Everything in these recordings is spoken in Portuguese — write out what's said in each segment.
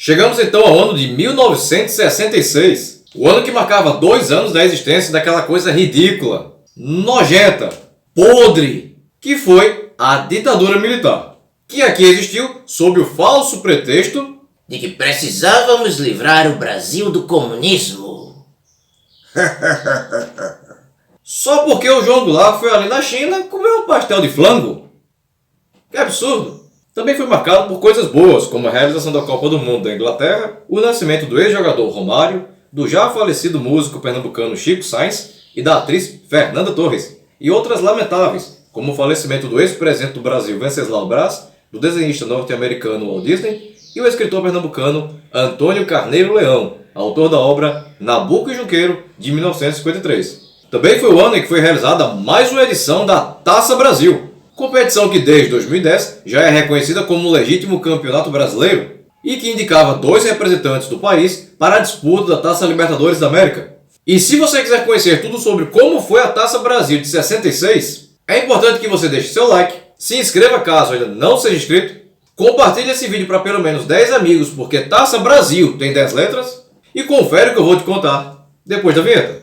Chegamos então ao ano de 1966, o ano que marcava 2 anos da existência daquela coisa ridícula, nojenta, podre, que foi a ditadura militar, que aqui existiu sob o falso pretexto de que precisávamos livrar o Brasil do comunismo. Só porque o João Goulart foi ali na China comer um pastel de flango. Que absurdo! Também foi marcado por coisas boas, como a realização da Copa do Mundo da Inglaterra, o nascimento do ex-jogador Romário, do já falecido músico pernambucano Chico Sainz e da atriz Fernanda Torres, e outras lamentáveis, como o falecimento do ex-presidente do Brasil Venceslau Braz, do desenhista norte-americano Walt Disney e o escritor pernambucano Antônio Carneiro Leão, autor da obra Nabuco e Junqueiro, de 1953. Também foi o ano em que foi realizada mais uma edição da Taça Brasil, competição que desde 2010 já é reconhecida como um legítimo campeonato brasileiro e que indicava 2 representantes do país para a disputa da Taça Libertadores da América. E se você quiser conhecer tudo sobre como foi a Taça Brasil de 66, é importante que você deixe seu like, se inscreva caso ainda não seja inscrito, compartilhe esse vídeo para pelo menos 10 amigos, porque Taça Brasil tem 10 letras, e confere o que eu vou te contar depois da vinheta.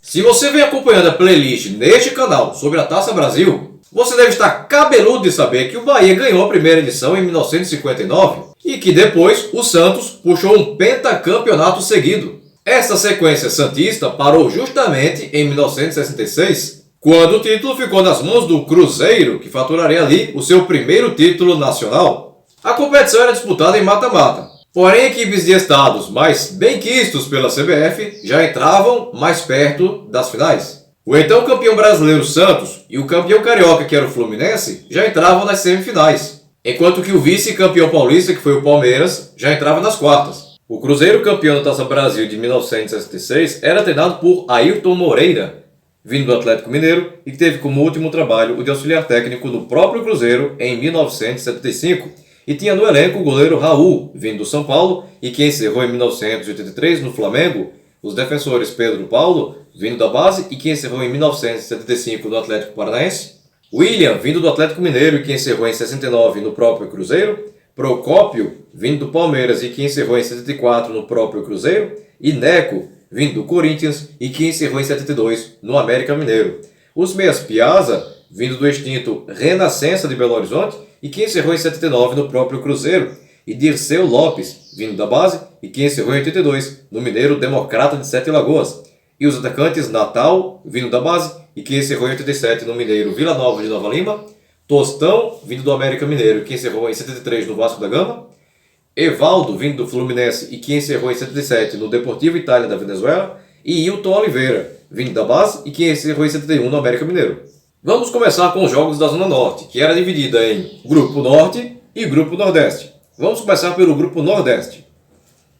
Se você vem acompanhando a playlist neste canal sobre a Taça Brasil, você deve estar cabeludo de saber que o Bahia ganhou a primeira edição em 1959 e que depois o Santos puxou um pentacampeonato seguido. Essa sequência santista parou justamente em 1966, quando o título ficou nas mãos do Cruzeiro, que faturaria ali o seu primeiro título nacional. A competição era disputada em mata-mata. Porém, equipes de estados mais benquistos pela CBF já entravam mais perto das finais. O então campeão brasileiro Santos e o campeão carioca, que era o Fluminense, já entravam nas semifinais, enquanto que o vice-campeão paulista, que foi o Palmeiras, já entrava nas quartas. O Cruzeiro, campeão da Taça Brasil de 1966, era treinado por Ailton Moreira, vindo do Atlético Mineiro, e que teve como último trabalho o de auxiliar técnico no próprio Cruzeiro em 1975. E tinha no elenco o goleiro Raul, vindo do São Paulo, e que encerrou em 1983 no Flamengo, os defensores Pedro Paulo, vindo da base, e que encerrou em 1975 no Atlético Paranaense, William, vindo do Atlético Mineiro, e que encerrou em 69 no próprio Cruzeiro, Procópio, vindo do Palmeiras, e que encerrou em 74 no próprio Cruzeiro, e Neco, vindo do Corinthians, e que encerrou em 72 no América Mineiro. Os meias Piazza, vindo do extinto Renascença de Belo Horizonte, e que encerrou em 79 no próprio Cruzeiro, e Dirceu Lopes, vindo da base, e que encerrou em 82 no Mineiro Democrata de Sete Lagoas, e os atacantes Natal, vindo da base, e que encerrou em 87 no Mineiro Vila Nova de Nova Lima, Tostão, vindo do América Mineiro, e que encerrou em 73 no Vasco da Gama, Evaldo, vindo do Fluminense, e que encerrou em 77 no Deportivo Itália da Venezuela, e Hilton Oliveira, vindo da base, e que encerrou em 71 no América Mineiro. Vamos começar com os jogos da Zona Norte, que era dividida em Grupo Norte e Grupo Nordeste. Vamos começar pelo Grupo Nordeste.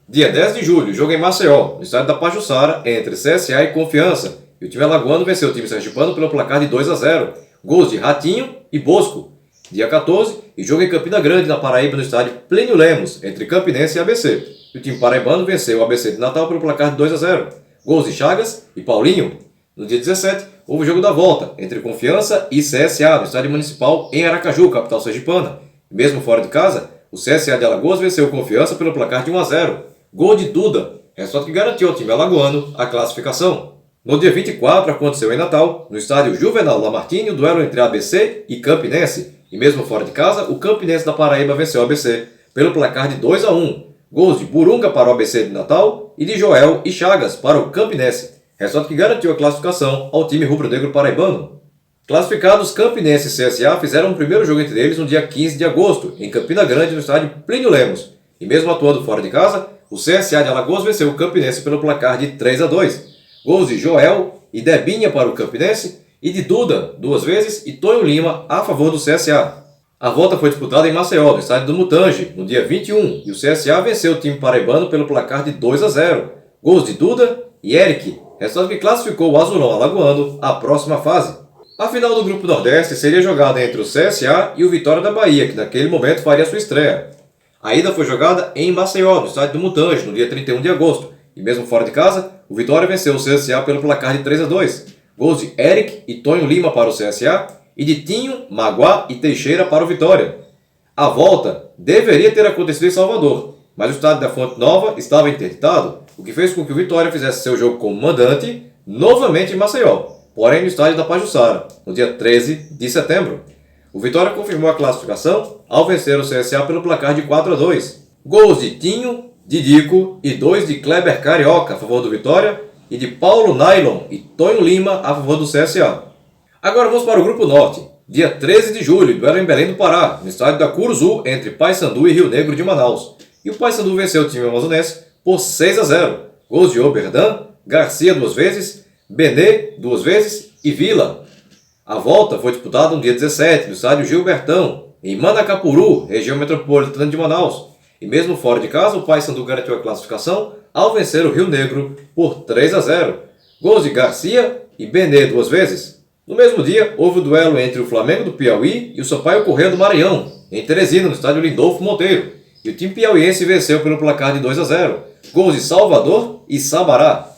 Dia 10 de julho, jogo em Maceió, no estádio da Pajuçara, entre CSA e Confiança. E o time alagoano venceu o time sergipano pelo placar de 2-0. Gols de Ratinho e Bosco. Dia 14, e jogo em Campina Grande, na Paraíba, no estádio Plínio Lemos, entre Campinense e ABC. E o time paraibano venceu o ABC de Natal pelo placar de 2-0. Gols de Chagas e Paulinho. No dia 17, houve o jogo da volta, entre Confiança e CSA, no estádio municipal em Aracaju, capital sergipana. Mesmo fora de casa, o CSA de Alagoas venceu o Confiança pelo placar de 1-0. Gol de Duda, resultado que garantiu ao time alagoano a classificação. No dia 24, aconteceu em Natal, no estádio Juvenal Lamartine, o duelo entre ABC e Campinense. E mesmo fora de casa, o Campinense da Paraíba venceu o ABC pelo placar de 2-1. Gols de Burunga para o ABC de Natal e de Joel e Chagas para o Campinense. Resultado que garantiu a classificação ao time rubro-negro paraibano. Classificados, Campinense e CSA fizeram o primeiro jogo entre eles no dia 15 de agosto, em Campina Grande, no estádio Plínio Lemos. E mesmo atuando fora de casa, o CSA de Alagoas venceu o Campinense pelo placar de 3-2. Gols de Joel e Debinha para o Campinense e de Duda, 2 vezes, e Tonho Lima a favor do CSA. A volta foi disputada em Maceió, no estádio do Mutange, no dia 21, e o CSA venceu o time paraibano pelo placar de 2-0. Gols de Duda e Eric, resultado que classificou o Azulão alagoano à próxima fase. A final do Grupo Nordeste seria jogada entre o CSA e o Vitória da Bahia, que naquele momento faria sua estreia. A ida foi jogada em Maceió, no estádio do Mutange, no dia 31 de agosto, e mesmo fora de casa, o Vitória venceu o CSA pelo placar de 3-2. Gols de Eric e Tonho Lima para o CSA e de Tinho, Maguá e Teixeira para o Vitória. A volta deveria ter acontecido em Salvador, mas o estádio da Fonte Nova estava interditado, o que fez com que o Vitória fizesse seu jogo como mandante novamente em Maceió, porém no estádio da Pajuçara, no dia 13 de setembro. O Vitória confirmou a classificação ao vencer o CSA pelo placar de 4-2. Gols de Tinho, Didico e 2 de Kleber Carioca a favor do Vitória e de Paulo Nailon e Tonho Lima a favor do CSA. Agora vamos para o Grupo Norte. Dia 13 de julho, duelo em Belém do Pará, no estádio da Curuzu, entre Paysandu e Rio Negro de Manaus. E o Paysandu venceu o time amazonense por 6-0. Gols de Oberdan, Garcia 2 vezes, Benê 2 vezes e Vila. A volta foi disputada no dia 17, no estádio Gilbertão, em Manacapuru, região metropolitana de Manaus. E mesmo fora de casa, o Paysandu garantiu a classificação ao vencer o Rio Negro por 3-0. Gols de Garcia e Benê 2 vezes. No mesmo dia, houve o duelo entre o Flamengo do Piauí e o Sampaio Corrêa do Maranhão, em Teresina, no estádio Lindolfo Monteiro. E o time piauiense venceu pelo placar de 2-0. Gols de Salvador e Sabará.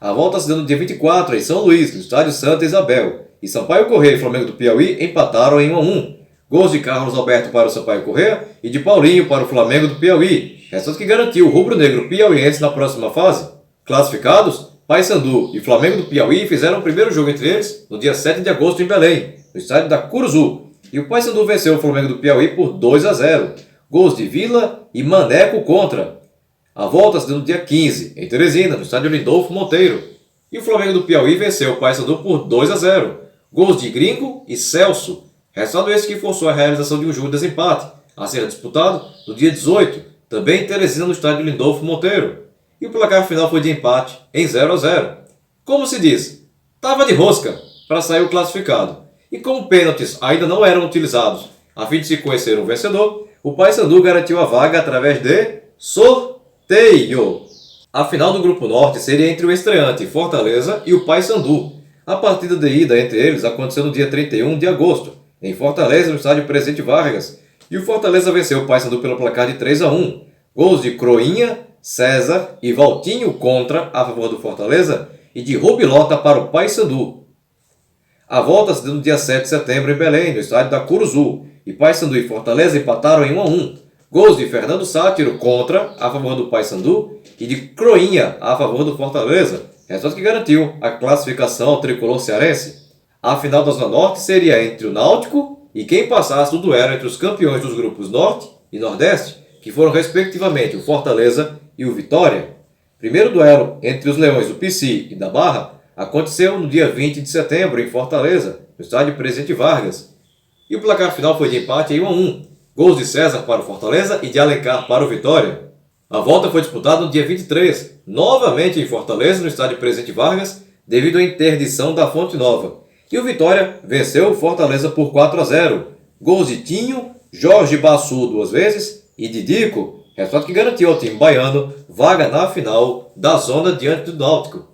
A volta se deu no dia 24, em São Luís, no estádio Santa Isabel. E Sampaio Corrêa e Flamengo do Piauí empataram em 1-1. Gols de Carlos Alberto para o Sampaio Corrêa e de Paulinho para o Flamengo do Piauí. Resultado que garantiu o rubro-negro piauiense na próxima fase. Classificados, Paysandu e Flamengo do Piauí fizeram o primeiro jogo entre eles no dia 7 de agosto em Belém, no estádio da Curuzu. E o Paysandu venceu o Flamengo do Piauí por 2-0. Gols de Vila e Maneco contra. A volta se deu no dia 15, em Teresina, no estádio Lindolfo Monteiro. E o Flamengo do Piauí venceu o Paysandu por 2-0. Gols de Gringo e Celso. Resultado esse que forçou a realização de um jogo de desempate, a ser disputado no dia 18, também em Teresina, no estádio Lindolfo Monteiro. E o placar final foi de empate em 0-0. Como se diz, tava de rosca para sair o classificado. E como pênaltis ainda não eram utilizados a fim de se conhecer um vencedor, o Paysandu garantiu a vaga através de sorteio. A final do Grupo Norte seria entre o estreante Fortaleza e o Paysandu. A partida de ida entre eles aconteceu no dia 31 de agosto, em Fortaleza, no estádio Presidente Vargas. E o Fortaleza venceu o Paysandu pelo placar de 3-1. Gols de Croinha, César e Valtinho contra a favor do Fortaleza e de Rubilota para o Paysandu. A volta se deu no dia 7 de setembro em Belém, no estádio da Curuzu. E Paysandu e Fortaleza empataram em 1-1. Gols de Fernando Sátiro contra a favor do Paysandu e de Croinha a favor do Fortaleza. Resultado que garantiu a classificação ao tricolor cearense. A final da Zona Norte seria entre o Náutico e quem passasse do duelo entre os campeões dos grupos Norte e Nordeste, que foram respectivamente o Fortaleza e o Vitória. Primeiro duelo entre os Leões do Pici e da Barra aconteceu no dia 20 de setembro em Fortaleza, no estádio Presidente Vargas. E o placar final foi de empate em 1-1. Gols de César para o Fortaleza e de Alencar para o Vitória. A volta foi disputada no dia 23, novamente em Fortaleza, no estádio Presidente Vargas, devido à interdição da Fonte Nova. E o Vitória venceu o Fortaleza por 4-0. Gols de Tinho, Jorge Bassu 2 vezes e Didico, resultado que garantiu ao time baiano vaga na final da zona diante do Náutico.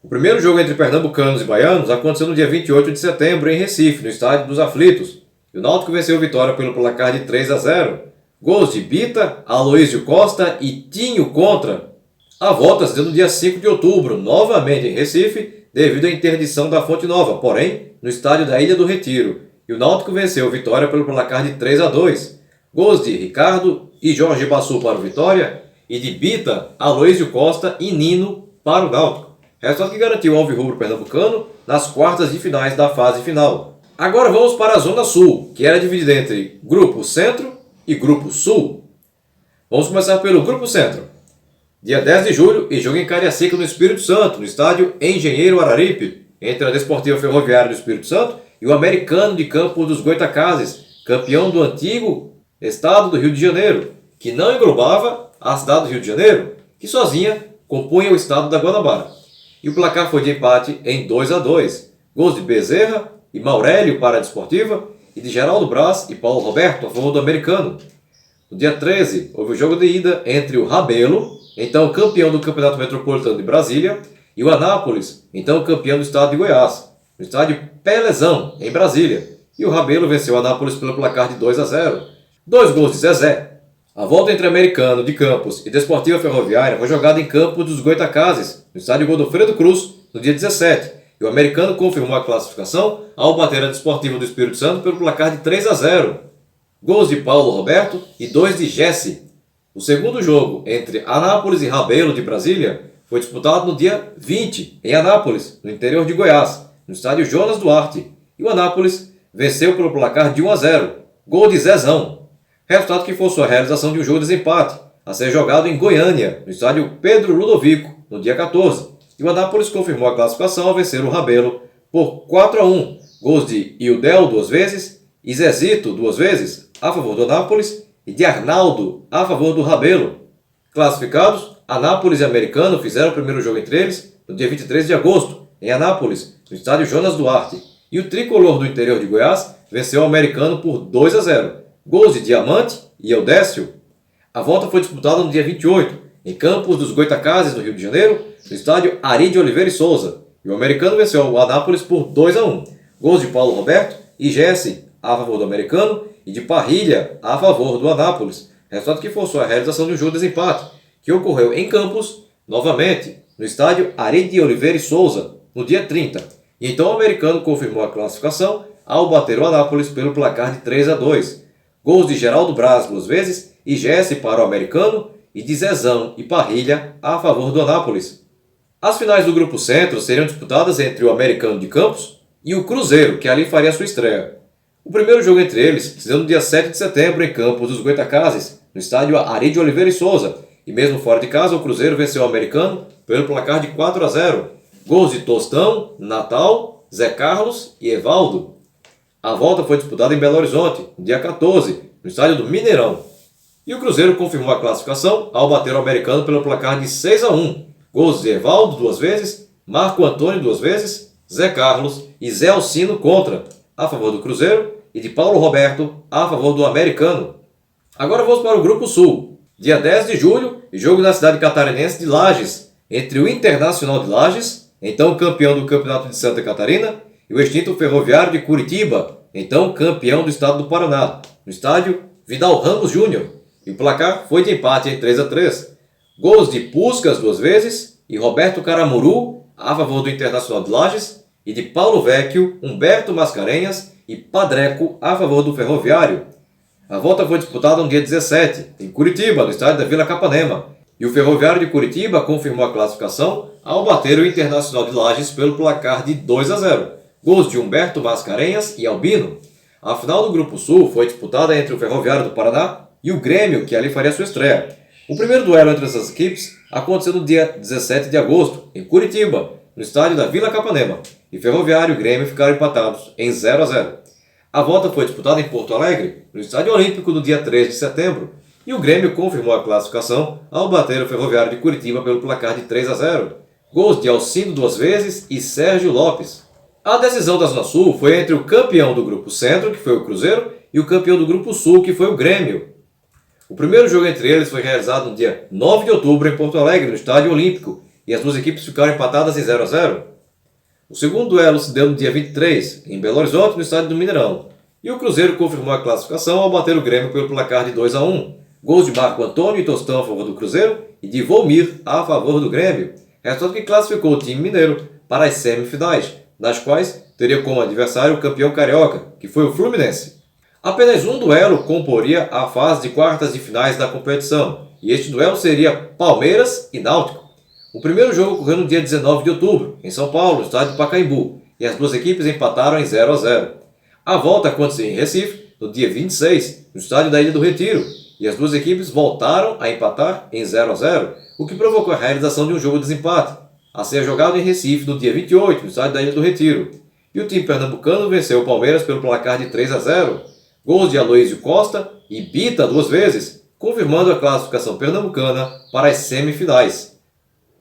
O primeiro jogo entre pernambucanos e baianos aconteceu no dia 28 de setembro em Recife, no estádio dos Aflitos. E o Náutico venceu o Vitória pelo placar de 3-0. Gols de Bita, Aloísio Costa e Tinho contra. A volta se deu no dia 5 de outubro, novamente em Recife, devido à interdição da Fonte Nova, porém, no estádio da Ilha do Retiro. E o Náutico venceu o Vitória pelo placar de 3-2. Gols de Ricardo e Jorge Bassu para o Vitória e de Bita, Aloísio Costa e Nino para o Náutico. Resultado que garantiu o alvirrubro pernambucano nas quartas de finais da fase final. Agora vamos para a Zona Sul, que era dividida entre Grupo Centro e Grupo Sul. Vamos começar pelo Grupo Centro. Dia 10 de julho, e jogo em Cariacica, no Espírito Santo, no estádio Engenheiro Araripe, entre a Desportiva Ferroviária do Espírito Santo e o Americano de Campo dos Goitacazes, campeão do antigo estado do Rio de Janeiro, que não englobava a cidade do Rio de Janeiro, que sozinha compunha o estado da Guanabara. E o placar foi de empate em 2-2. Gols de Bezerra e Maurélio para a Desportiva e de Geraldo Braz e Paulo Roberto a favor do Americano. No dia 13, houve o jogo de ida entre o Rabelo, então campeão do Campeonato Metropolitano de Brasília, e o Anápolis, então campeão do estado de Goiás, no estádio Pelezão, em Brasília. E o Rabelo venceu o Anápolis pelo placar de 2-0. 2 gols de Zezé. A volta entre Americano de Campos e Desportiva Ferroviária foi jogada em Campos dos Goitacazes, no estádio Godofredo Cruz, no dia 17. e o Americano confirmou a classificação ao bater a Desportiva do Espírito Santo pelo placar de 3-0. Gols de Paulo Roberto e 2 de Jesse. O segundo jogo entre Anápolis e Rabelo de Brasília foi disputado no dia 20, em Anápolis, no interior de Goiás, no estádio Jonas Duarte, e o Anápolis venceu pelo placar de 1-0, gol de Zezão. Resultado que forçou a realização de um jogo de desempate, a ser jogado em Goiânia, no estádio Pedro Ludovico, no dia 14, e o Anápolis confirmou a classificação ao vencer o Rabelo por 4-1, gols de Ildel 2 vezes e Zezito 2 vezes, a favor do Anápolis, e de Arnaldo, a favor do Rabelo. Classificados, Anápolis e Americano fizeram o primeiro jogo entre eles no dia 23 de agosto, em Anápolis, no estádio Jonas Duarte, e o tricolor do interior de Goiás venceu o Americano por 2-0, gols de Diamante e Eudécio. A volta foi disputada no dia 28, em Campos dos Goitacazes, no Rio de Janeiro, no estádio Ari de Oliveira e Souza, e o Americano venceu o Anápolis por 2-1, gols de Paulo Roberto e Jesse, a favor do Americano, e de Parrilha, a favor do Anápolis, resultado que forçou a realização de um jogo de desempate, que ocorreu em Campos, novamente, no estádio Ari de Oliveira e Souza, no dia 30. E então o Americano confirmou a classificação ao bater o Anápolis pelo placar de 3-2. Gols de Geraldo Braz 2 vezes e Jesse para o Americano, e de Zezão e Parrilha a favor do Anápolis. As finais do Grupo Centro seriam disputadas entre o Americano de Campos e o Cruzeiro, que ali faria sua estreia. O primeiro jogo entre eles se deu no dia 7 de setembro em Campos dos Goitacazes, no estádio Ari de Oliveira e Souza, e mesmo fora de casa o Cruzeiro venceu o Americano pelo placar de 4-0. Gols de Tostão, Natal, Zé Carlos e Evaldo. A volta foi disputada em Belo Horizonte, no dia 14, no estádio do Mineirão. E o Cruzeiro confirmou a classificação ao bater o Americano pelo placar de 6-1. Gols de Evaldo 2 vezes, Marco Antônio 2 vezes, Zé Carlos e Zé Alcino contra, a favor do Cruzeiro, e de Paulo Roberto, a favor do Americano. Agora vamos para o Grupo Sul. Dia 10 de julho, jogo na cidade catarinense de Lages, entre o Internacional de Lages, então campeão do Campeonato de Santa Catarina, e o extinto Ferroviário de Curitiba, então campeão do estado do Paraná, no estádio Vidal Ramos Júnior. E o placar foi de empate em 3-3. Gols de Puskas 2 vezes e Roberto Caramuru, a favor do Internacional de Lages, e de Paulo Vecchio, Humberto Mascarenhas e Padreco, a favor do Ferroviário. A volta foi disputada no dia 17, em Curitiba, no estádio da Vila Capanema, e o Ferroviário de Curitiba confirmou a classificação ao bater o Internacional de Lages pelo placar de 2-0. Gols de Humberto Mascarenhas e Albino. A final do Grupo Sul foi disputada entre o Ferroviário do Paraná e o Grêmio, que ali faria sua estreia. O primeiro duelo entre essas equipes aconteceu no dia 17 de agosto, em Curitiba, no estádio da Vila Capanema, e Ferroviário e Grêmio ficaram empatados em 0-0. A volta foi disputada em Porto Alegre, no Estádio Olímpico, no dia 3 de setembro, e o Grêmio confirmou a classificação ao bater o Ferroviário de Curitiba pelo placar de 3-0. Gols de Alcindo 2 vezes e Sérgio Lopes. A decisão da Zona Sul foi entre o campeão do Grupo Centro, que foi o Cruzeiro, e o campeão do Grupo Sul, que foi o Grêmio. O primeiro jogo entre eles foi realizado no dia 9 de outubro em Porto Alegre, no Estádio Olímpico, e as duas equipes ficaram empatadas em 0-0. O segundo duelo se deu no dia 23, em Belo Horizonte, no estádio do Mineirão, e o Cruzeiro confirmou a classificação ao bater o Grêmio pelo placar de 2-1. Gols de Marco Antônio e Tostão a favor do Cruzeiro e de Volmir a favor do Grêmio, resultado que classificou o time mineiro para as semifinais, nas quais teria como adversário o campeão carioca, que foi o Fluminense. Apenas um duelo comporia a fase de quartas de finais da competição, e este duelo seria Palmeiras e Náutico. O primeiro jogo ocorreu no dia 19 de outubro, em São Paulo, no estádio do Pacaembu, e as duas equipes empataram em 0-0. A volta aconteceu em Recife, no dia 26, no estádio da Ilha do Retiro, e as duas equipes voltaram a empatar em 0-0, o que provocou a realização de um jogo de desempate, a ser jogado em Recife no dia 28, no estádio da Ilha do Retiro. E o time pernambucano venceu o Palmeiras pelo placar de 3-0. Gols de Aloísio Costa e Bita 2 vezes, confirmando a classificação pernambucana para as semifinais,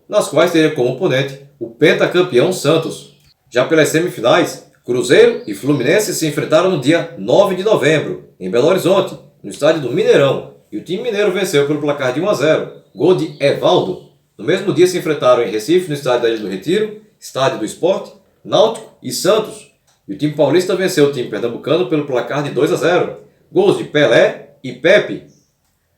nas quais teria como oponente o pentacampeão Santos. Já pelas semifinais, Cruzeiro e Fluminense se enfrentaram no dia 9 de novembro, em Belo Horizonte, no estádio do Mineirão, e o time mineiro venceu pelo placar de 1-0, gol de Evaldo. No mesmo dia se enfrentaram em Recife, no estádio da Ilha do Retiro, estádio do Esporte, Náutico e Santos, e o time paulista venceu o time pernambucano pelo placar de 2-0, gols de Pelé e Pepe.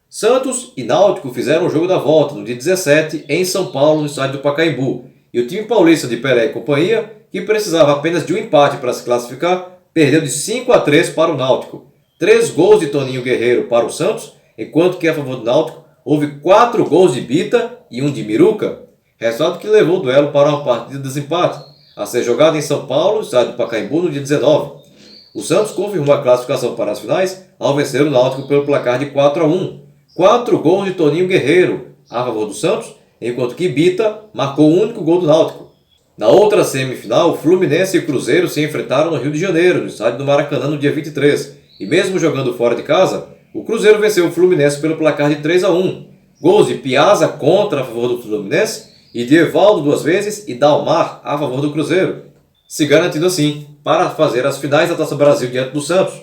Santos e Náutico fizeram o jogo da volta no dia 17 em São Paulo, no estádio do Pacaembu, e o time paulista de Pelé e companhia que precisava apenas de um empate para se classificar, perdeu de 5-3 para o Náutico. 3 gols de Toninho Guerreiro para o Santos, enquanto que a favor do Náutico houve 4 gols de Bita e 1 de Miruca. Resultado que levou o duelo para uma partida de desempate, a ser jogada em São Paulo, estádio do Pacaembu, no dia 19. O Santos confirmou a classificação para as finais ao vencer o Náutico pelo placar de 4-1. 4 gols de Toninho Guerreiro a favor do Santos, enquanto que Bita marcou o único gol do Náutico. Na outra semifinal, Fluminense e Cruzeiro se enfrentaram no Rio de Janeiro, no estádio do Maracanã, no dia 23. E mesmo jogando fora de casa, o Cruzeiro venceu o Fluminense pelo placar de 3-1. Gols de Piazza contra a favor do Fluminense e de Evaldo 2 vezes e Dalmar a favor do Cruzeiro, se garantindo assim para fazer as finais da Taça Brasil diante do Santos.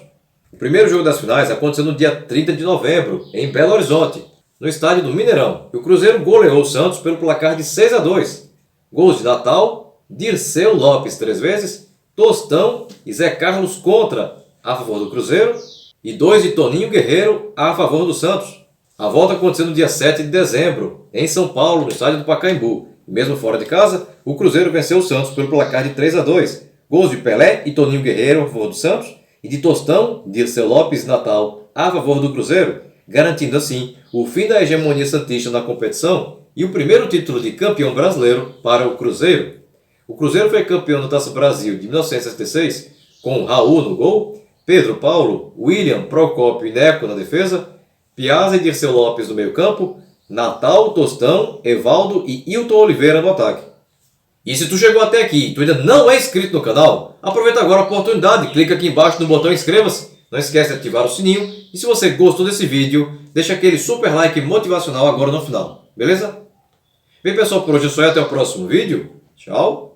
O primeiro jogo das finais aconteceu no dia 30 de novembro, em Belo Horizonte, no estádio do Mineirão, e o Cruzeiro goleou o Santos pelo placar de 6-2. Gols de Natal, Dirceu Lopes 3 vezes, Tostão e Zé Carlos contra a favor do Cruzeiro e 2 de Toninho Guerreiro a favor do Santos. A volta aconteceu no dia 7 de dezembro, em São Paulo, no estádio do Pacaembu. E mesmo fora de casa, o Cruzeiro venceu o Santos pelo placar de 3-2. Gols de Pelé e Toninho Guerreiro a favor do Santos e de Tostão, Dirceu Lopes e Natal a favor do Cruzeiro, garantindo assim o fim da hegemonia santista na competição e o primeiro título de campeão brasileiro para o Cruzeiro. O Cruzeiro foi campeão da Taça Brasil de 1966, com Raul no gol, Pedro Paulo, William, Procópio e Neco na defesa, Piazza e Dirceu Lopes no meio campo, Natal, Tostão, Evaldo e Hilton Oliveira no ataque. E se tu chegou até aqui e tu ainda não é inscrito no canal, aproveita agora a oportunidade, clica aqui embaixo no botão inscreva-se, não esquece de ativar o sininho e se você gostou desse vídeo, deixa aquele super like motivacional agora no final, beleza? Bem pessoal, por hoje é só e até o próximo vídeo. Tchau!